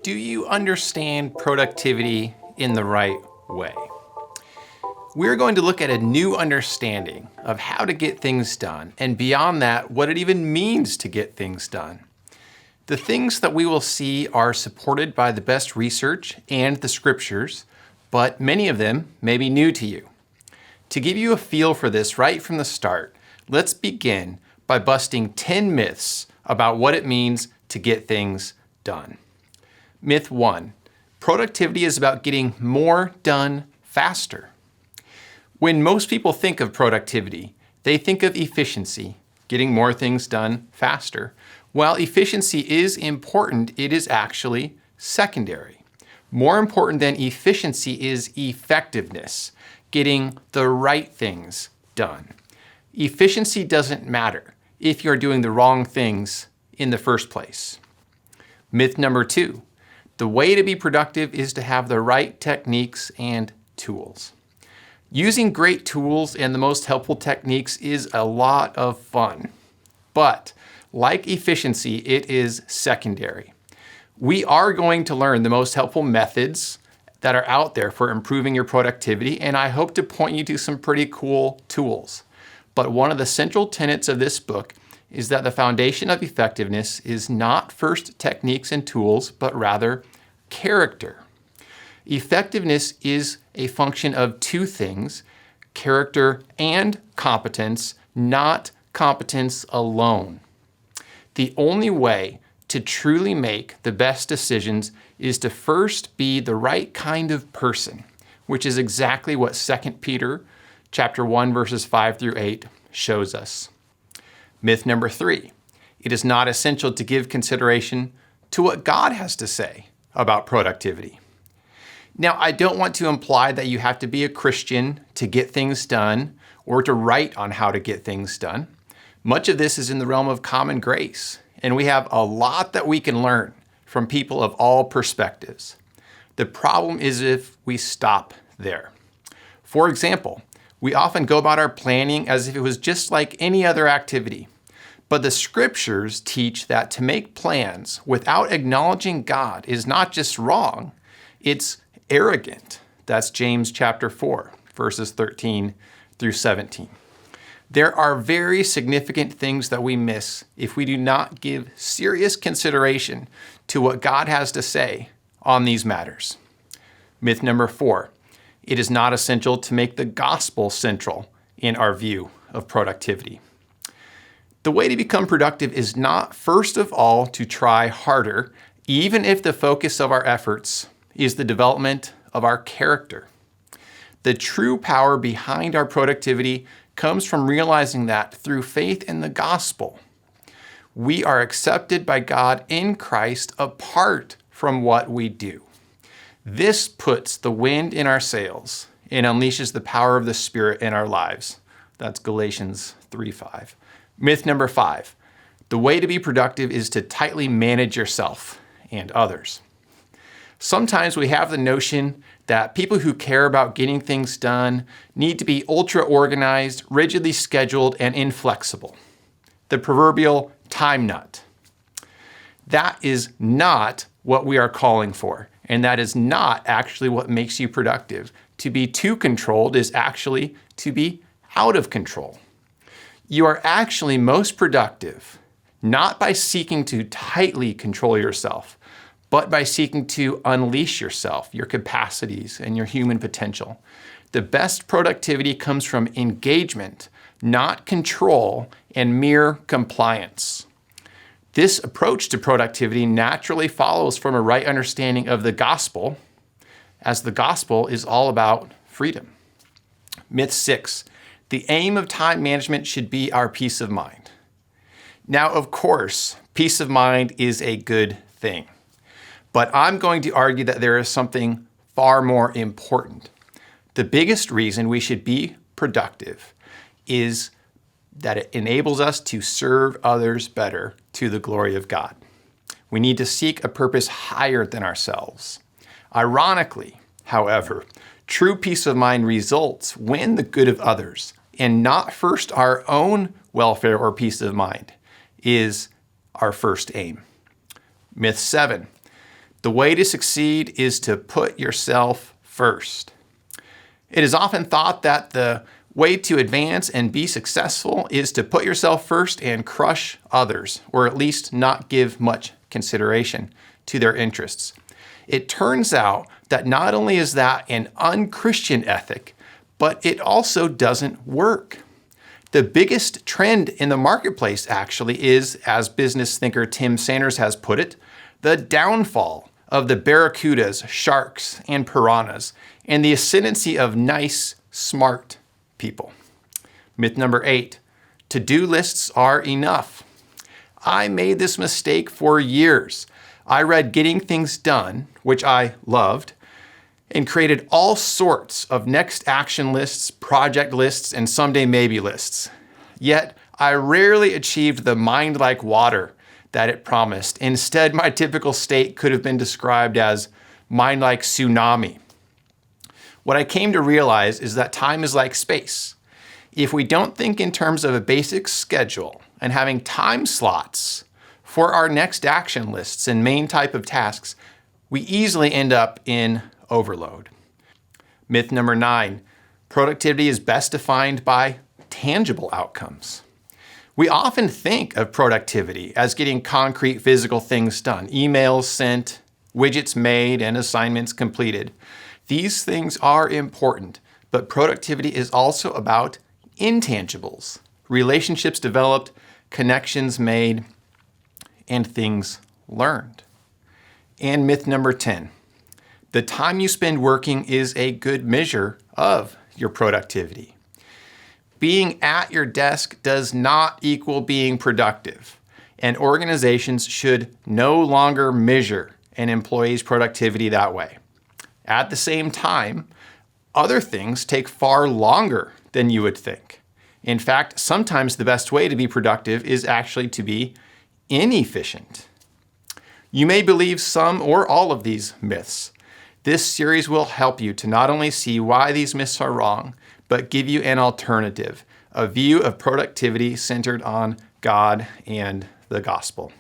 do you understand productivity in the right way? We're going to look at a new understanding of how to get things done, and beyond that, what it even means to get things done. The things that we will see are supported by the best research and the scriptures, but many of them may be new to you. To give you a feel for this right from the start, let's begin by busting 10 myths about what it means to get things done. Myth 1, productivity is about getting more done faster. When most people think of productivity, they think of efficiency, getting more things done faster. While efficiency is important, it is actually secondary. More important than efficiency is effectiveness, getting the right things done. Efficiency doesn't matter if you're doing the wrong things in the first place. Myth number 2, the way to be productive is to have the right techniques and tools. Using great tools and the most helpful techniques is a lot of fun, but like efficiency, it is secondary. We are going to learn the most helpful methods that are out there for improving your productivity, and I hope to point you to some pretty cool tools. But one of the central tenets of this book is that the foundation of effectiveness is not first techniques and tools, but rather character. Effectiveness is a function of two things, character and competence, not competence alone. The only way to truly make the best decisions is to first be the right kind of person, which is exactly what 2 Peter chapter 1, verses 5 through 8 shows us. Myth number 3, it is not essential to give consideration to what God has to say about productivity. Now, I don't want to imply that you have to be a Christian to get things done or to write on how to get things done. Much of this is in the realm of common grace, and we have a lot that we can learn from people of all perspectives. The problem is if we stop there. For example, we often go about our planning as if it was just like any other activity. But the scriptures teach that to make plans without acknowledging God is not just wrong, it's arrogant. That's James chapter 4, verses 13 through 17. There are very significant things that we miss if we do not give serious consideration to what God has to say on these matters. Myth number 4, it is not essential to make the gospel central in our view of productivity. The way to become productive is not, first of all, to try harder, even if the focus of our efforts is the development of our character. The true power behind our productivity comes from realizing that through faith in the gospel, we are accepted by God in Christ apart from what we do. This puts the wind in our sails and unleashes the power of the Spirit in our lives. That's Galatians 3:5. Myth number 5, the way to be productive is to tightly manage yourself and others. Sometimes we have the notion that people who care about getting things done need to be ultra organized, rigidly scheduled, and inflexible. The proverbial time nut. That is not what we are calling for, and that is not actually what makes you productive. To be too controlled is actually to be out of control. You are actually most productive, not by seeking to tightly control yourself, but by seeking to unleash yourself, your capacities, and your human potential. The best productivity comes from engagement, not control and mere compliance. This approach to productivity naturally follows from a right understanding of the gospel, as the gospel is all about freedom. Myth 6, the aim of time management should be our peace of mind. Now, of course, peace of mind is a good thing. But I'm going to argue that there is something far more important. The biggest reason we should be productive is that it enables us to serve others better to the glory of God. We need to seek a purpose higher than ourselves. Ironically, however, true peace of mind results when the good of others, and not first our own welfare or peace of mind, is our first aim. Myth 7, The way to succeed is to put yourself first. It is often thought that the way to advance and be successful is to put yourself first and crush others, or at least not give much consideration to their interests. It turns out that not only is that an unchristian ethic, but it also doesn't work. The biggest trend in the marketplace actually is, as business thinker Tim Sanders has put it, the downfall of the barracudas, sharks, and piranhas, and the ascendancy of nice, smart people. Myth number 8, to-do lists are enough. I made this mistake for years. I read Getting Things Done, which I loved, and created all sorts of next action lists, project lists, and someday maybe lists. Yet, I rarely achieved the mind like water that it promised. Instead, my typical state could have been described as mind like tsunami. What I came to realize is that time is like space. If we don't think in terms of a basic schedule and having time slots for our next action lists and main type of tasks, we easily end up in overload. Myth number 9, productivity is best defined by tangible outcomes. We often think of productivity as getting concrete physical things done, emails sent, widgets made, and assignments completed. These things are important, but productivity is also about intangibles, relationships developed, connections made, and things learned. And myth number 10, the time you spend working is a good measure of your productivity. Being at your desk does not equal being productive, and organizations should no longer measure an employee's productivity that way. At the same time, other things take far longer than you would think. In fact, sometimes the best way to be productive is actually to be inefficient. You may believe some or all of these myths. This series will help you to not only see why these myths are wrong, but give you an alternative, a view of productivity centered on God and the gospel.